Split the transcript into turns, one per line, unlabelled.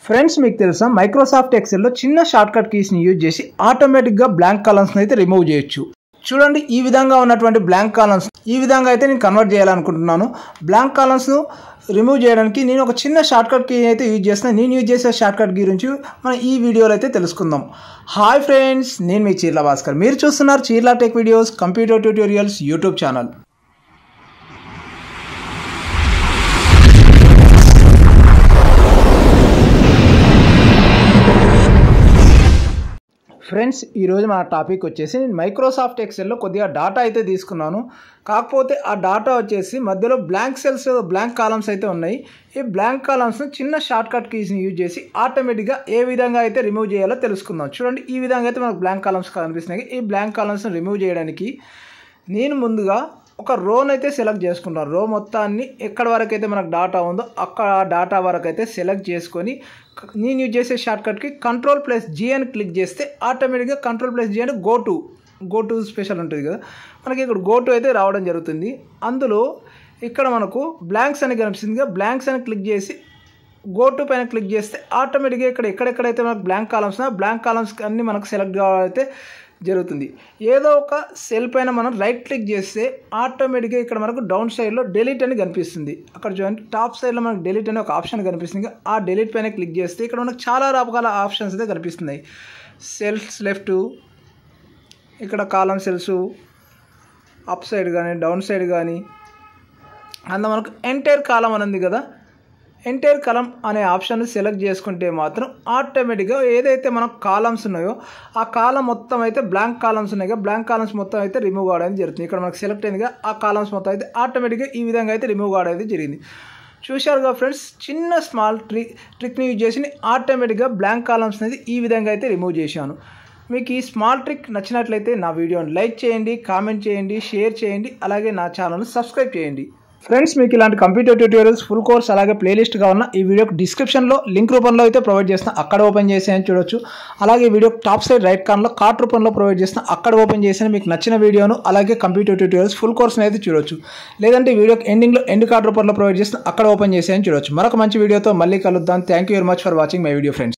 Friends మీకు తెలుసా Microsoft ఎక్సెల్లో చిన్న షార్ట్ కట్ కీస్ని యూజ్ చేసి ఆటోమేటిక్గా బ్లాంక్ కాలమ్స్ని అయితే రిమూవ్ చేయొచ్చు. చూడండి, ఈ విధంగా ఉన్నటువంటి బ్లాంక్ కాలమ్స్ ఈ విధంగా అయితే నేను కన్వర్ట్ చేయాలనుకుంటున్నాను. బ్లాంక్ కాలమ్స్ను రిమూవ్ చేయడానికి నేను ఒక చిన్న షార్ట్ కట్ కీ అయితే యూజ్ చేస్తాను. నేను యూజ్ చేసే షార్ట్ కట్ కీ గురించి మనం ఈ వీడియోలో అయితే తెలుసుకుందాం. హాయ్ ఫ్రెండ్స్, నేను మీ చీర్ల భాస్కర్. మీరు చూస్తున్నారు Cheerla tech videos computer tutorials YouTube channel. Friends, ఈరోజు మన టాపిక్ వచ్చేసి నేను మైక్రోసాఫ్ట్ ఎక్సెల్లో కొద్దిగా డాటా అయితే తీసుకున్నాను. కాకపోతే ఆ డాటా వచ్చేసి మధ్యలో బ్లాంక్ కాలమ్స్ అయితే ఉన్నాయి. ఈ బ్లాంక్ కాలమ్స్ను చిన్న షార్ట్ కట్ కీస్ని యూజ్ చేసి ఆటోమేటిక్గా ఏ విధంగా అయితే రిమూవ్ చేయాలో తెలుసుకుందాం. చూడండి, ఈ విధంగా అయితే మనకు బ్లాంక్ కాలమ్స్ కనిపిస్తున్నాయి. ఈ బ్లాంక్ కాలమ్స్ని రిమూవ్ చేయడానికి నేను ముందుగా ఒక రోని అయితే సెలెక్ట్ చేసుకుంటాను. రో మొత్తాన్ని ఎక్కడి వరకు అయితే మనకు డాటా ఉందో అక్కడ డాటా వరకు అయితే సెలెక్ట్ చేసుకొని నేను యూజ్ చేసే షార్ట్ కట్కి Ctrl+G అని క్లిక్ చేస్తే ఆటోమేటిక్గా Ctrl+G అని గో టు స్పెషల్ ఉంటుంది కదా, మనకి ఇక్కడ గో టు అయితే రావడం జరుగుతుంది. అందులో ఇక్కడ మనకు బ్లాంక్స్ అని కనిపిస్తుంది కదా, బ్లాంక్స్ అని క్లిక్ చేసి గో టు పైన క్లిక్ చేస్తే ఆటోమేటిక్గా ఇక్కడ ఎక్కడెక్కడైతే మనకు బ్లాంక్ కాలమ్స్ అన్నీ మనకు సెలెక్ట్ కావాలైతే జరుగుతుంది. ఏదో ఒక సెల్ పైన మనం రైట్ క్లిక్ చేస్తే ఆటోమేటిక్గా ఇక్కడ మనకు డౌన్ సైడ్లో డెలీట్ అని కనిపిస్తుంది. అక్కడ చూడండి, టాప్ సైడ్లో మనకు డెలీట్ అనే ఒక ఆప్షన్ కనిపిస్తుంది. ఆ డెలీట్ పైన క్లిక్ చేస్తే ఇక్కడ మనకు చాలా రకాల ఆప్షన్స్ అయితే కనిపిస్తున్నాయి. సెల్స్ లెఫ్ట్, ఇక్కడ కాలం సెల్స్ అప్ సైడ్ కానీ డౌన్ సైడ్ కానీ, అందులో మనకు ఎంటైర్ కాలం అని ఉంది కదా, ఎంటైర్ కాలం అనే ఆప్షన్ సెలెక్ట్ చేసుకుంటే మాత్రం ఆటోమేటిక్గా ఏదైతే మనకు కాలమ్స్ ఉన్నాయో ఆ కాలం మొత్తం అయితే బ్లాంక్ కాలమ్స్ ఉన్నాయి కదా, బ్లాంక్ కాలమ్స్ మొత్తం అయితే రిమూవ్ కావడం జరుగుతుంది. ఇక్కడ మనకు సెలెక్ట్ అయిందిగా ఆ కాలమ్స్ మొత్తం అయితే ఆటోమేటిక్గా ఈ విధంగా అయితే రిమూవ్ కావడం జరిగింది. చూశారుగా ఫ్రెండ్స్, చిన్న స్మాల్ ట్రిక్ని యూజ్ చేసి ఆటోమేటిక్గా బ్లాంక్ కాలమ్స్ అనేది ఈ విధంగా అయితే రిమూవ్ చేశాను. మీకు ఈ స్మాల్ ట్రిక్ నచ్చినట్లయితే నా వీడియోని లైక్ చేయండి, కామెంట్ చేయండి, షేర్ చేయండి, అలాగే నా ఛానల్ని సబ్స్క్రైబ్ చేయండి. ఫ్రెండ్స్, మీకు ఇలాంటి కంప్యూటర్ ట్యూటోరియల్స్ ఫుల్ కోర్స్ అలాగే ప్లేలిస్ట్ కావాలన్నా ఈ వీడియోకి డిస్క్రిప్షన్లో లింక్ రూపంలో అయితే ప్రొవైడ్ చేస్తున్నా, అక్కడ ఓపెన్ చేసి చూడొచ్చు. అలాగే వీడియో టాప్ సైడ్ రైట్ కార్నర్లో కార్ట్ రూపంలో ప్రొవైడ్ చేస్తున్నా, అక్కడ ఓపెన్ చేసి మీకు నచ్చిన వీడియోను అలాగే కంప్యూటర్ ట్యూటోరియల్స్ ఫుల్ కోర్స్ని అయితే చూడొచ్చు. లేదంటే వీడియోకి ఎండింగ్లో ఎండ్ కార్డ్ రూపంలో ప్రొవైడ్ చేస్తున్నా, అక్కడ ఓపెన్ చేసి చూడొచ్చు. మరొక మంచి వీడియోతో మళ్ళీ కలుద్దాం. Thank you very much for watching my video friends.